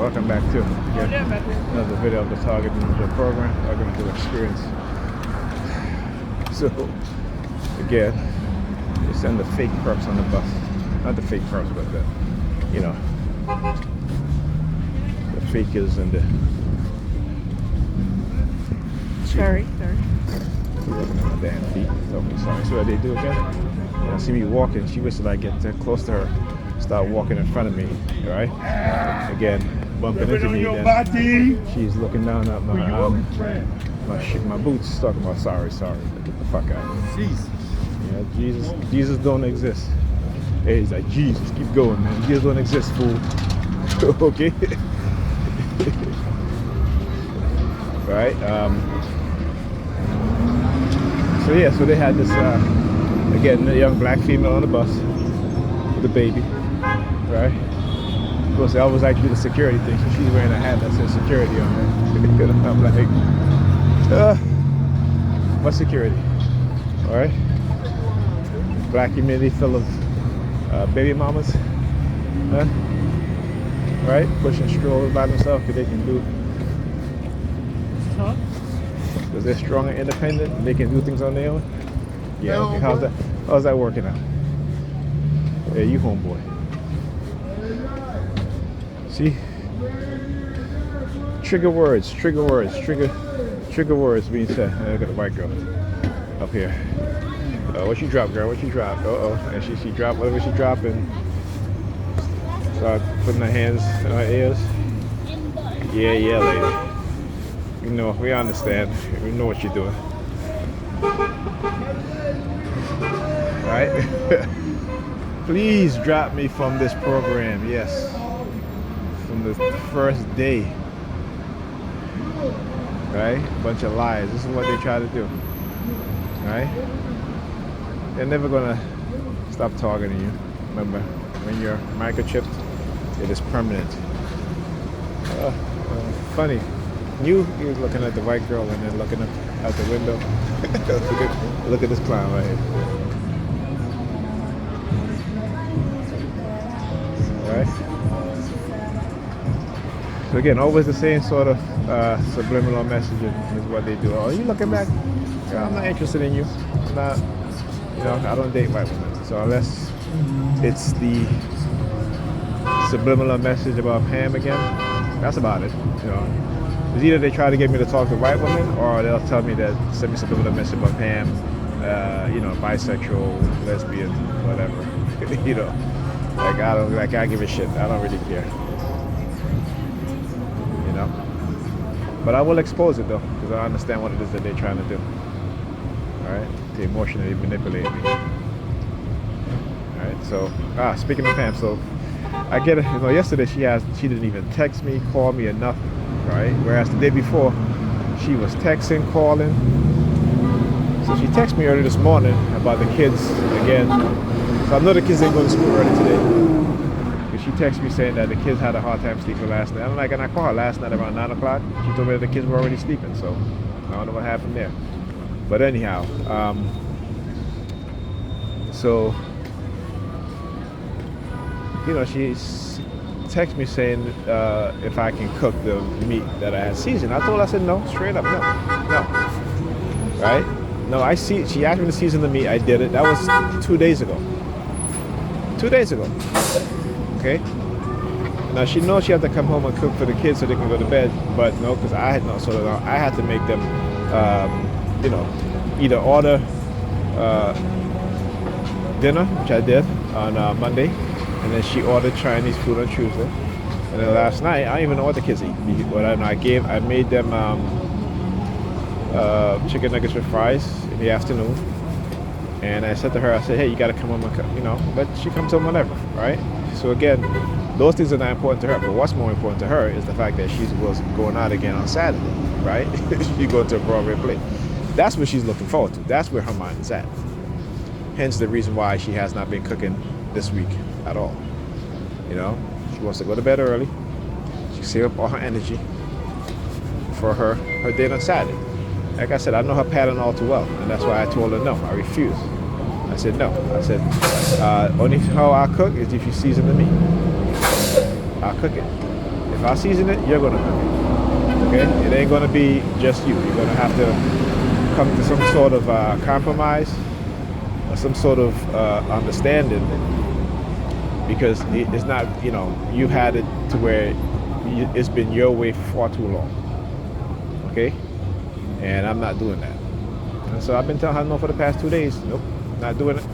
Welcome back to another video of the Target Ninja program. Welcome to experience. So again, they send the fake perps on the bus. Not the fake perps, but the the fakers and the Sorry. looking at my damn feet. Okay, sorry. So what they do again? When I see me walking, she wishes I get close to her, start walking in front of me. Right? Again, bumping into me. Then she's looking down at my boots, talking about sorry. Get the fuck out. Jeez. Yeah, Jesus don't exist. Hey, he's like, Jesus, keep going, man. Jesus don't exist, fool. Okay. Right. So yeah, so they had this again, a young black female on the bus with a baby, right? Of course, they always like to do the security thing, so she's wearing a hat that says security on it. And I'm like, what security? All right. Black community full of baby mamas, huh? Right? Pushing strollers by themselves because they can do. Because they're strong and independent and they can do things on their own. Yeah, okay. How's that working out? Yeah, you homeboy. See? Trigger words being said. Look at the white girl up here. What she dropped, girl? What she dropped? And she dropped whatever she dropped and start putting her hands in her ears. Yeah, lady. You know, we understand. We know what you're doing. Right? Please drop me from this program. Yes. From the first day. Right? Bunch of lies. This is what they try to do. Right? They're never gonna stop targeting you. Remember, when you're microchipped, it is permanent. Funny. You was looking at the white girl and then looking up out the window. look at this clown right here. Right? So again, always the same sort of subliminal messaging is what they do. Oh, you looking back? Girl, I'm not interested in you. I'm not, I don't date white women. So unless it's the subliminal message about Pam again, that's about it. It's either they try to get me to talk to white women, or they'll tell me that send me some message about Pam, bisexual, lesbian, whatever. I give a shit. I don't really care. But I will expose it though, because I understand what it is that they're trying to do. All right, to emotionally manipulate me. All right. So, speaking of Pam, so I get it. Yesterday she didn't even text me, call me, or nothing. Right? Whereas the day before, she was texting, calling. So she texted me early this morning about the kids again. So I know the kids didn't go to school early today. But she texted me saying that the kids had a hard time sleeping last night. And I called her last night around 9 o'clock. She told me that the kids were already sleeping. So I don't know what happened there. But anyhow, she's text me saying if I can cook the meat that I had seasoned. I told her, I said no, straight up, no. Right? No, she asked me to season the meat. I did it. That was 2 days ago. 2 days ago. Okay? Now she knows she had to come home and cook for the kids so they can go to bed, but no, because I had I had to make them, either order dinner, which I did on Monday, and then she ordered Chinese food on Tuesday. And then last night, I didn't even know what the kids eat. I made them chicken nuggets with fries in the afternoon. And I said to her, hey, you gotta come home and cook, but she comes home whenever, right? So again, those things are not important to her. But what's more important to her is the fact that she was going out again on Saturday, right? She's going to a Broadway play. That's what she's looking forward to. That's where her mind is at. Hence the reason why she has not been cooking this week at all. She wants to go to bed early. She save up all her energy for her date on Saturday. Like I said, I know her pattern all too well, and that's why I told her no. I refuse. I said no. I said only how I cook is if you season the meat. I'll cook it. If If I season it, you're gonna cook it. Okay? It ain't gonna be just you. You're gonna have to come to some sort of compromise or some sort of understanding, because it's not, you know, you had it to where it's been your way for far too long. Okay? And I'm not doing that. And so I've been telling her no for the past 2 days. Nope, not doing it.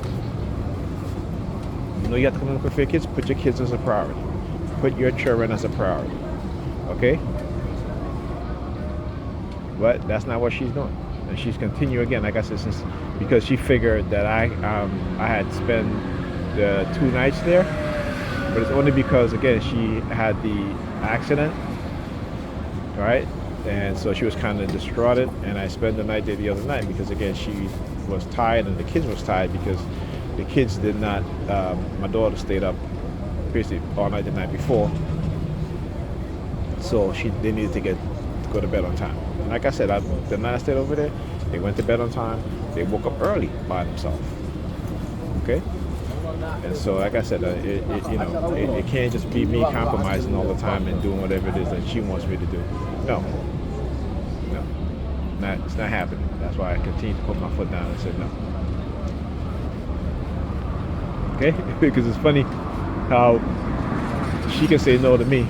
You know, you have to come and look for your kids. Put your kids as a priority. Put your children as a priority. Okay? But that's not what she's doing. And she's continuing again, like I said, since, because she figured that I had spent the 2 nights there. But it's only because, again, she had the accident, right? And so she was kind of distraught, and I spent the night there the other night because, again, she was tired and the kids was tired because the kids did not, my daughter stayed up basically all night the night before, so they needed to go to bed on time. And like I said, the night I stayed over there, they went to bed on time. They woke up early by themselves. Okay? And so, like I said, it can't just be me compromising all the time and doing whatever it is that she wants me to do. No, it's not happening. That's why I continue to put my foot down and said no. Okay, because it's funny how she can say no to me,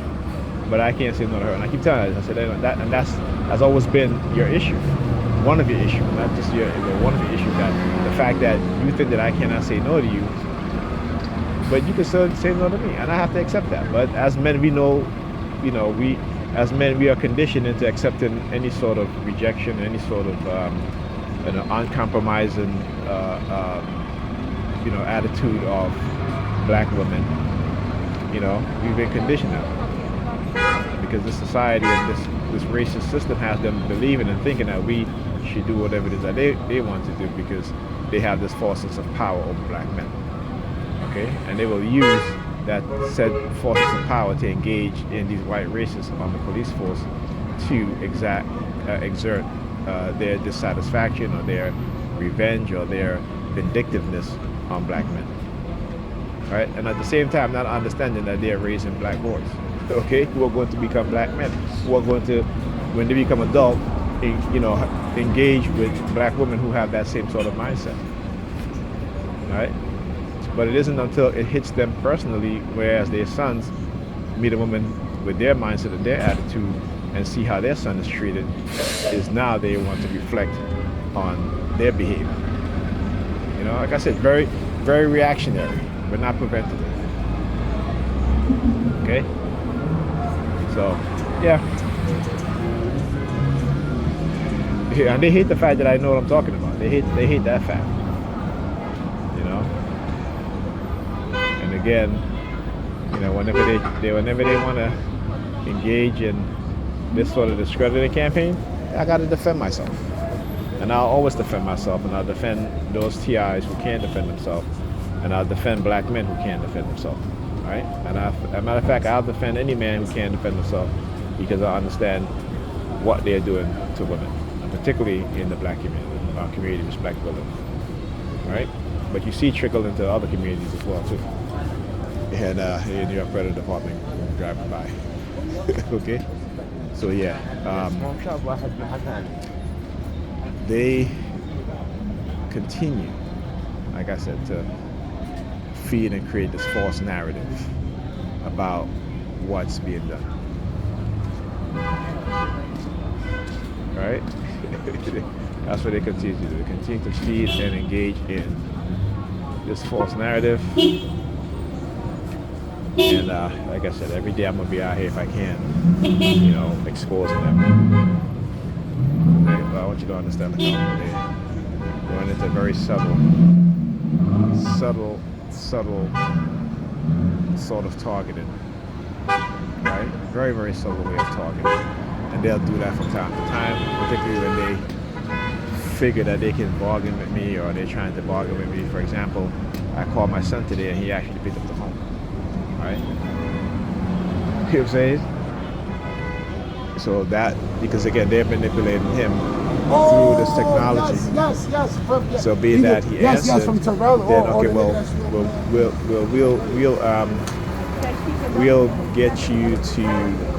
but I can't say no to her. And I keep telling her, I said and that's always been your issue, one of your issues, not just one of your issues. That the fact that you think that I cannot say no to you. But you can still say no to me, and I have to accept that. But as men, we know, as men, we are conditioned into accepting any sort of rejection, any sort of, uncompromising, attitude of black women. You know, we've been conditioned now because this society and this racist system has them believing and thinking that we should do whatever it is that they want to do because they have this false sense of power over black men. Okay? And they will use that said forces of power to engage in these white racists on the police force to exert their dissatisfaction or their revenge or their vindictiveness on black men. Right? And at the same time, not understanding that they are raising black boys, okay, who are going to become black men, who are going to, when they become adult, engage with black women who have that same sort of mindset. Right? But it isn't until it hits them personally, whereas their sons meet a woman with their mindset and their attitude and see how their son is treated, is now they want to reflect on their behavior. You know, like I said, very, very reactionary, but not preventative. Okay? So, yeah. And they hate the fact that I know what I'm talking about. They hate that fact. Again, whenever they want to engage in this sort of discrediting campaign, I got to defend myself, and I'll always defend myself, and I'll defend those TIs who can't defend themselves, and I'll defend black men who can't defend themselves. Right? And as a matter of fact, I'll defend any man who can't defend himself because I understand what they're doing to women, and particularly in the black community, our community which black people live. Right? But you see trickle into other communities as well too. And in your Predator department driving by. Okay? So yeah. They continue, like I said, to feed and create this false narrative about what's being done. Right? That's what they continue to do. They continue to feed and engage in this false narrative. And like I said, every day I'm going to be out here if I can, exposing them. Okay? But I want you to understand the concept. They're going into very subtle sort of targeting. Right? Very, very subtle way of targeting. And they'll do that from time to time, particularly when they figure that they can bargain with me or they're trying to bargain with me. For example, I called my son today and he actually picked up the phone. Right? You know what I'm saying? So that, because again, they're manipulating him through this technology. Yes. So being that he answered, from Terrell, then okay, we'll get you to,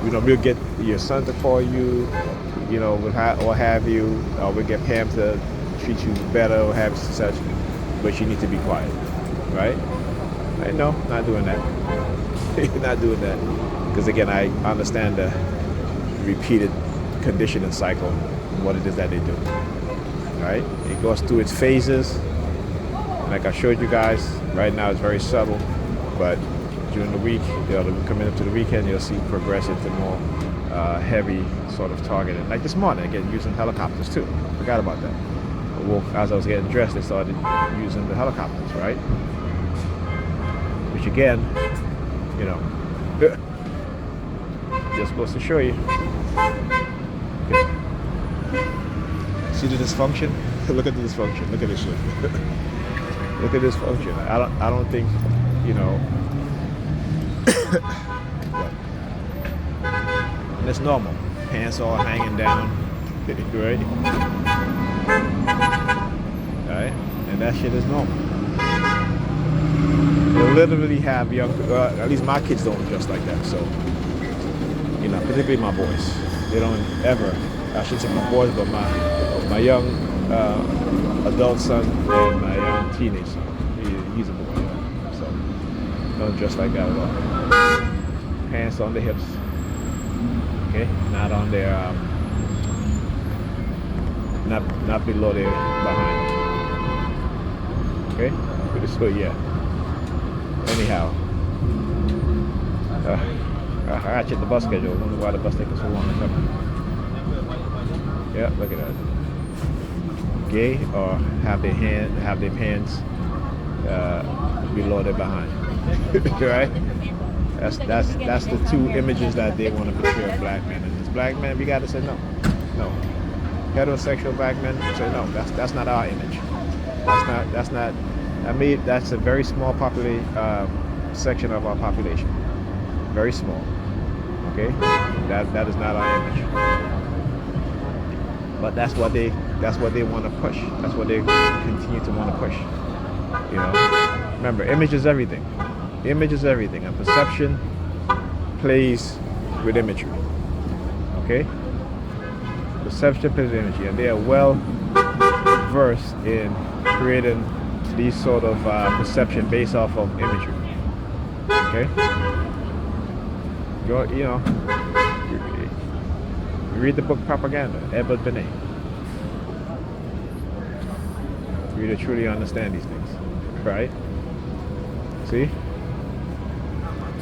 we'll get your son to call you, or have you, or we'll get Pam to treat you better or have such, but you need to be quiet, right? No, not doing that. Not doing that. Because again, I understand the repeated conditioning cycle and what it is that they do, right? It goes through its phases. Like I showed you guys, right now it's very subtle, but during the week, coming up to the weekend, you'll see progressive to more heavy sort of targeting. Like this morning, again, using helicopters too. Forgot about that. Well, as I was getting dressed, they started using the helicopters, right? Which again, just supposed to show you. Okay. See the dysfunction? Look at the dysfunction. Look at this shit. Look at this function. I don't think, but it's normal. Pants all hanging down, right? Right? And that shit is normal. They literally have young, at least my kids don't dress like that. So, particularly my boys, they don't ever. I shouldn't say my boys, but my young adult son and my young teenage son. He's a boy, so don't dress like that at all. Pants on the hips, okay, not on their, not below their behind. Okay, so yeah. Anyhow, I gotta check the bus schedule. I wonder why the bus taking so long to come. Yeah, look at that. Gay or have their hands below their behind. Right? That's the two images that they want to portray of black men. And as black men, we gotta say no. No. Heterosexual black men say no. That's not our image. That's not. I mean, that's a very small section of our population. Very small. Okay? That is not our image. But that's what they want to push. That's what they continue to want to push. Remember, image is everything. Image is everything, and perception plays with imagery. Okay? Perception plays with imagery, and they are well versed in creating these sort of perception based off of imagery. Okay? Read the book Propaganda, Edward Benet. For you to truly understand these things, right? See?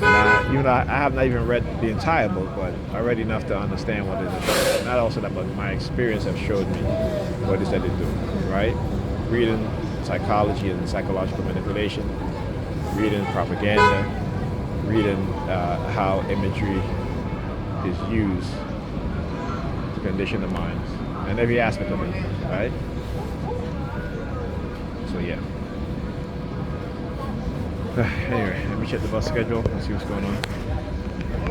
And I have not even read the entire book, but I read enough to understand what it is. Not also that, but my experience has showed me what it is that they do, right? Reading psychology and psychological manipulation, reading propaganda, reading how imagery is used to condition the minds and every aspect of it, right? So yeah. Anyway, let me check the bus schedule and see what's going on.